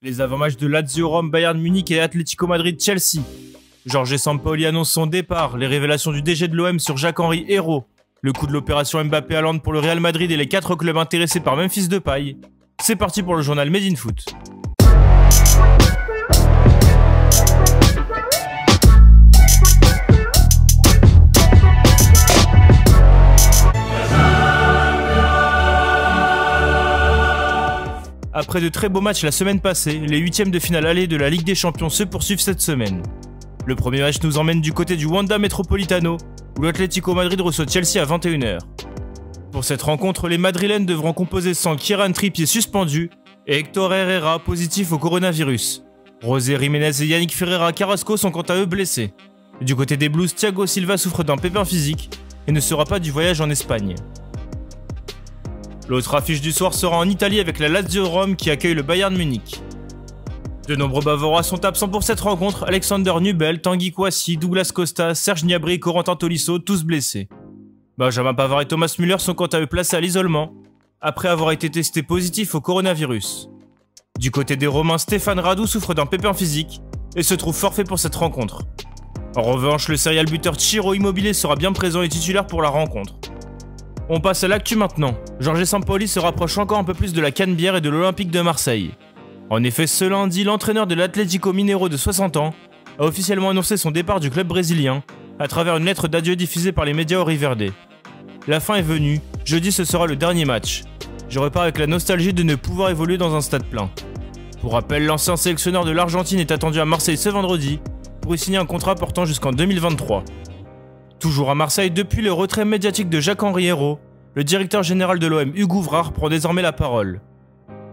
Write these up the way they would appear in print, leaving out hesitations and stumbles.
Les avant-matchs de Lazio Rome, Bayern Munich et Atlético Madrid Chelsea. Jorge Sampaoli annonce son départ, les révélations du DG de l'OM sur Jacques-Henri Hérault, le coût de l'opération Mbappé-Haaland pour le Real Madrid et les 4 clubs intéressés par Memphis Depay. C'est parti pour le journal Made in Foot. Après de très beaux matchs la semaine passée, les huitièmes de finale aller de la Ligue des Champions se poursuivent cette semaine. Le premier match nous emmène du côté du Wanda Metropolitano, où l'Atlético Madrid reçoit Chelsea à 21 h. Pour cette rencontre, les Madrilènes devront composer sans Kieran Trippier suspendu et Héctor Herrera positif au coronavirus. José Jiménez et Yannick Ferreira Carrasco sont quant à eux blessés. Du côté des Blues, Thiago Silva souffre d'un pépin physique et ne sera pas du voyage en Espagne. L'autre affiche du soir sera en Italie avec la Lazio Rome qui accueille le Bayern Munich. De nombreux Bavarois sont absents pour cette rencontre, Alexander Nubel, Tanguy Kouassi, Douglas Costa, Serge Gnabry et Corentin Tolisso, tous blessés. Benjamin Pavard et Thomas Müller sont quant à eux placés à l'isolement, après avoir été testés positifs au coronavirus. Du côté des Romains, Stéphane Radou souffre d'un pépin physique et se trouve forfait pour cette rencontre. En revanche, le serial buteur Ciro Immobile sera bien présent et titulaire pour la rencontre. On passe à l'actu maintenant. Jorge Sampaoli se rapproche encore un peu plus de la Canebière et de l'Olympique de Marseille. En effet, ce lundi, l'entraîneur de l'Atlético Mineiro de 60 ans a officiellement annoncé son départ du club brésilien à travers une lettre d'adieu diffusée par les médias Oriverde. La fin est venue, jeudi ce sera le dernier match. Je repars avec la nostalgie de ne pouvoir évoluer dans un stade plein. Pour rappel, l'ancien sélectionneur de l'Argentine est attendu à Marseille ce vendredi pour y signer un contrat portant jusqu'en 2023. Toujours à Marseille, depuis le retrait médiatique de Jacques-Henri Hérault, le directeur général de l'OM Hugo Ouvrard prend désormais la parole.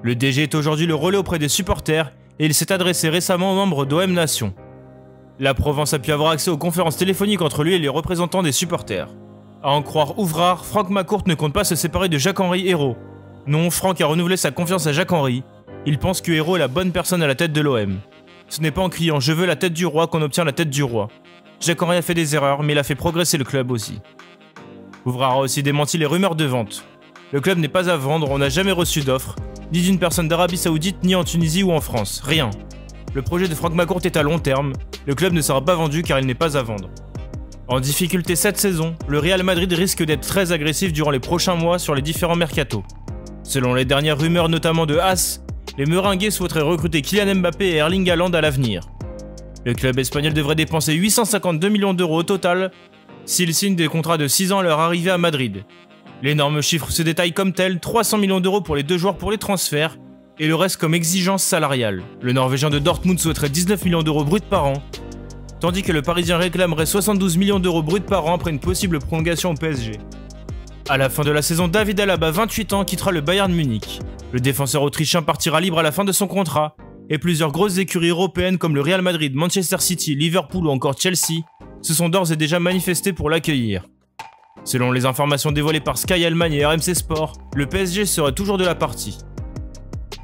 Le DG est aujourd'hui le relais auprès des supporters et il s'est adressé récemment aux membres d'OM Nation. La Provence a pu avoir accès aux conférences téléphoniques entre lui et les représentants des supporters. À en croire Ouvrard, Franck Macourt ne compte pas se séparer de Jacques-Henri Hérault. Non, Franck a renouvelé sa confiance à Jacques-Henri. Il pense que Hérault est la bonne personne à la tête de l'OM. Ce n'est pas en criant « je veux la tête du roi » qu'on obtient la tête du roi. Jacques-Henri a fait des erreurs, mais il a fait progresser le club aussi. Ouvrard a aussi démenti les rumeurs de vente. Le club n'est pas à vendre, on n'a jamais reçu d'offre, ni d'une personne d'Arabie Saoudite, ni en Tunisie ou en France, rien. Le projet de Franck Macourt est à long terme, le club ne sera pas vendu car il n'est pas à vendre. En difficulté cette saison, le Real Madrid risque d'être très agressif durant les prochains mois sur les différents mercatos. Selon les dernières rumeurs notamment de AS, les Meringues souhaiteraient recruter Kylian Mbappé et Erling Haaland à l'avenir. Le club espagnol devrait dépenser 852 millions d'euros au total s'il signe des contrats de 6 ans à leur arrivée à Madrid. L'énorme chiffre se détaille comme tel, 300 millions d'euros pour les deux joueurs pour les transferts, et le reste comme exigence salariale. Le Norvégien de Dortmund souhaiterait 19 millions d'euros bruts par an, tandis que le Parisien réclamerait 72 millions d'euros bruts par an après une possible prolongation au PSG. À la fin de la saison, David Alaba, 28 ans, quittera le Bayern Munich. Le défenseur autrichien partira libre à la fin de son contrat, et plusieurs grosses écuries européennes comme le Real Madrid, Manchester City, Liverpool ou encore Chelsea se sont d'ores et déjà manifestés pour l'accueillir. Selon les informations dévoilées par Sky Allemagne et RMC Sport, le PSG serait toujours de la partie.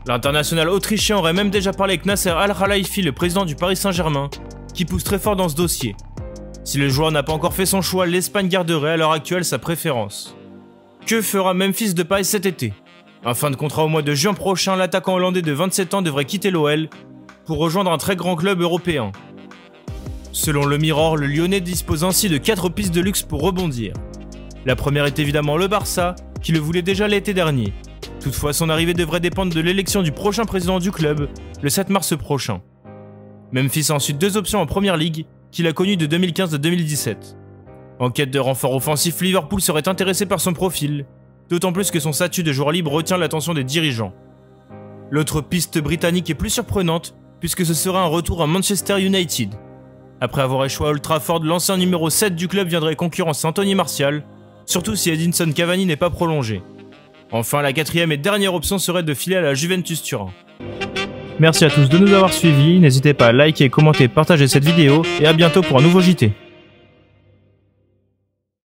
L'international autrichien aurait même déjà parlé avec Nasser Al-Khelaifi, le président du Paris Saint-Germain, qui pousse très fort dans ce dossier. Si le joueur n'a pas encore fait son choix, l'Espagne garderait à l'heure actuelle sa préférence. Que fera Memphis Depay cet été ? En fin de contrat au mois de juin prochain, l'attaquant hollandais de 27 ans devrait quitter l'OL pour rejoindre un très grand club européen. Selon le Mirror, le Lyonnais dispose ainsi de 4 pistes de luxe pour rebondir. La première est évidemment le Barça, qui le voulait déjà l'été dernier. Toutefois, son arrivée devrait dépendre de l'élection du prochain président du club, le 7 mars prochain. Memphis a ensuite 2 options en Première Ligue, qu'il a connues de 2015 à 2017. En quête de renfort offensif, Liverpool serait intéressé par son profil, d'autant plus que son statut de joueur libre retient l'attention des dirigeants. L'autre piste britannique est plus surprenante, puisque ce sera un retour à Manchester United. Après avoir échoué à Old Trafford, l'ancien numéro 7 du club viendrait concurrencer Anthony Martial, surtout si Edinson Cavani n'est pas prolongé. Enfin, la quatrième et dernière option serait de filer à la Juventus Turin. Merci à tous de nous avoir suivis, n'hésitez pas à liker, commenter, partager cette vidéo, et à bientôt pour un nouveau JT.